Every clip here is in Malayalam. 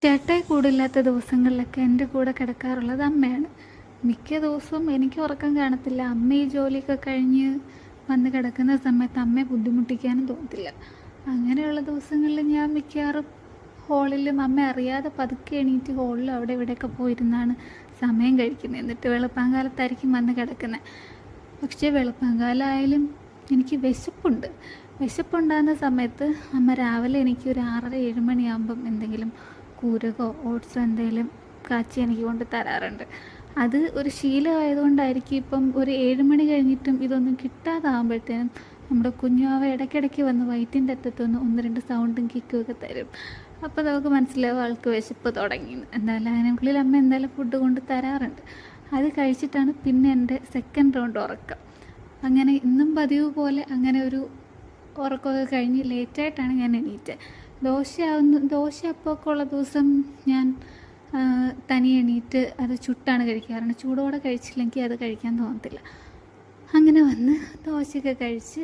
ചേട്ടായി കൂടില്ലാത്ത ദിവസങ്ങളിലൊക്കെ എൻ്റെ കൂടെ കിടക്കാറുള്ളത് അമ്മയാണ്. മിക്ക ദിവസവും എനിക്ക് ഉറക്കം കാണത്തില്ല. അമ്മ ഈ ജോലിയൊക്കെ കഴിഞ്ഞ് വന്ന് കിടക്കുന്ന സമയത്ത് അമ്മയെ ബുദ്ധിമുട്ടിക്കാനും തോന്നത്തില്ല. അങ്ങനെയുള്ള ദിവസങ്ങളിൽ ഞാൻ മിക്കവാറും ഹോളിലും അമ്മ അറിയാതെ പതുക്കെ എണീറ്റ് ഹോളിലും അവിടെ ഇവിടെയൊക്കെ പോയിരുന്നാണ് സമയം കഴിക്കുന്നത്. എന്നിട്ട് വെളുപ്പാങ്കാലത്തായിരിക്കും വന്ന് കിടക്കുന്നത്. പക്ഷേ വെളുപ്പാങ്കാലമായാലും എനിക്ക് വിശപ്പുണ്ടാകുന്ന സമയത്ത് അമ്മ രാവിലെ എനിക്ക് ഒരു 6:30-7 മണിയാകുമ്പം എന്തെങ്കിലും കൂരകോ ഓട്സോ എന്തെങ്കിലും കാച്ചി എനിക്ക് കൊണ്ട് തരാറുണ്ട്. അത് ഒരു ശീലമായതുകൊണ്ടായിരിക്കും ഇപ്പം ഒരു 7 മണി കഴിഞ്ഞിട്ടും ഇതൊന്നും കിട്ടാതാകുമ്പോഴത്തേനും നമ്മുടെ കുഞ്ഞുവാവ ഇടയ്ക്കിടയ്ക്ക് വന്ന് വയറ്റിൻ്റെ അറ്റത്തൊന്ന് 1-2 സൗണ്ടും കിക്കുമൊക്കെ തരും. അപ്പോൾ നമുക്ക് മനസ്സിലാവും ആൾക്ക് വിശപ്പ് തുടങ്ങി. എന്തായാലും അതിനുള്ളിൽ അമ്മ എന്തായാലും ഫുഡ് കൊണ്ട് തരാറുണ്ട്. അത് കഴിച്ചിട്ടാണ് പിന്നെ എൻ്റെ സെക്കൻഡ് റൗണ്ട് ഉറക്കം. അങ്ങനെ ഇന്നും പതിവ് പോലെ അങ്ങനെ ഒരു ഉറക്കമൊക്കെ കഴിഞ്ഞ് ലേറ്റായിട്ടാണ് ഞാൻ എണീറ്റത്. ദോശ അപ്പമൊക്കെ ഉള്ള ദിവസം ഞാൻ തനിയെ എണീറ്റ് അത് ചുട്ടാണ് കഴിക്കാറുണ്ട്. ചൂടോടെ കഴിച്ചില്ലെങ്കിൽ അത് കഴിക്കാൻ തോന്നത്തില്ല. അങ്ങനെ വന്ന് ദോശയൊക്കെ കഴിച്ച്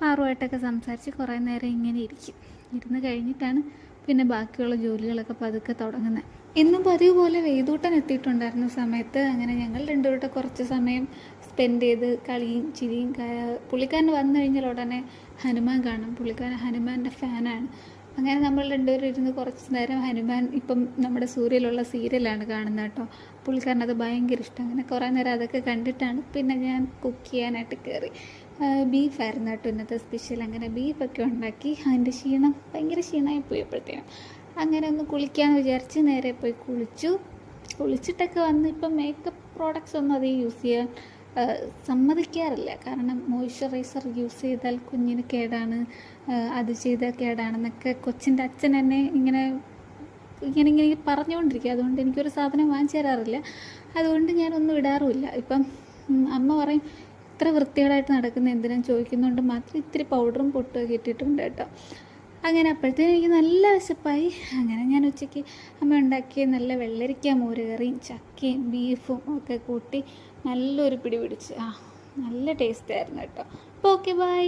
പാറുമായിട്ടൊക്കെ സംസാരിച്ച് കുറേ നേരം ഇങ്ങനെ ഇരുന്ന് കഴിഞ്ഞിട്ടാണ് പിന്നെ ബാക്കിയുള്ള ജോലികളൊക്കെ പതുക്കെ തുടങ്ങുന്നത്. ഇന്നും പതിവ് പോലെ വേദൂട്ടൻ എത്തിയിട്ടുണ്ടായിരുന്ന സമയത്ത് അങ്ങനെ ഞങ്ങൾ രണ്ടുപേരുടെ കുറച്ച് സമയം സ്പെൻഡ് ചെയ്ത് കളിയും ചിരിയും. പുള്ളിക്കാരൻ വന്നു കഴിഞ്ഞാൽ ഉടനെ ഹനുമാൻ കാണും. പുള്ളിക്കാരൻ ഹനുമാൻ്റെ ഫാനാണ്. അങ്ങനെ നമ്മൾ രണ്ടുപേരും ഇരുന്ന് കുറച്ച് നേരം ഹനുമാൻ ഇപ്പം നമ്മുടെ സൂര്യയിലുള്ള സീരിയലാണ് കാണുന്നത് കേട്ടോ. പുള്ളിക്കാരൻ അത് ഭയങ്കര ഇഷ്ടം. അങ്ങനെ കുറേ നേരം അതൊക്കെ കണ്ടിട്ടാണ് പിന്നെ ഞാൻ കുക്ക് ചെയ്യാനായിട്ട് കയറി. ബീഫായിരുന്നു കേട്ടോ ഇന്നത്തെ സ്പെഷ്യൽ. അങ്ങനെ ബീഫൊക്കെ ഉണ്ടാക്കി അതിൻ്റെ ഭയങ്കര ക്ഷീണമായി പോയപ്പോഴത്തേനും അങ്ങനെ ഒന്ന് കുളിക്കാമെന്ന് വിചാരിച്ച് നേരെ പോയി കുളിച്ചിട്ടൊക്കെ വന്ന് ഇപ്പം മേക്കപ്പ് പ്രോഡക്റ്റ്സ് ഒന്നും അധികം യൂസ് ചെയ്യാൻ സമ്മതിക്കാറില്ല. കാരണം മോയ്സ്ചറൈസർ യൂസ് ചെയ്താൽ കുഞ്ഞിന് കേടാണ്, അത് ചെയ്താൽ കേടാണെന്നൊക്കെ കൊച്ചിൻ്റെ അച്ഛൻ എന്നെ ഇങ്ങനെ പറഞ്ഞുകൊണ്ടിരിക്കുക. അതുകൊണ്ട് എനിക്കൊരു സാധനം വാങ്ങിച്ചു തരാറില്ല. അതുകൊണ്ട് ഞാനൊന്നും ഇടാറുമില്ല. ഇപ്പം അമ്മ പറയും ഇത്ര വൃത്തികേടായിട്ട് നടക്കുന്ന എന്തിനാ ചോദിക്കുന്നതുകൊണ്ട് മാത്രം ഇത്തിരി പൗഡറും പൊട്ടുമൊക്കെ ഇട്ടിട്ടുണ്ട് കേട്ടോ. അങ്ങനെ അപ്പോഴത്തേനും എനിക്ക് നല്ല വിശപ്പായി. അങ്ങനെ ഞാൻ ഉച്ചയ്ക്ക് അമ്മ ഉണ്ടാക്കിയ നല്ല വെള്ളരിക്ക മോരുകറിയും ചക്കയും ബീഫും ഒക്കെ കൂട്ടി നല്ലൊരു പിടി പിടിച്ച് നല്ല ടേസ്റ്റ് ആയിരുന്നു കേട്ടോ. അപ്പോൾ ഓക്കെ, ബൈ.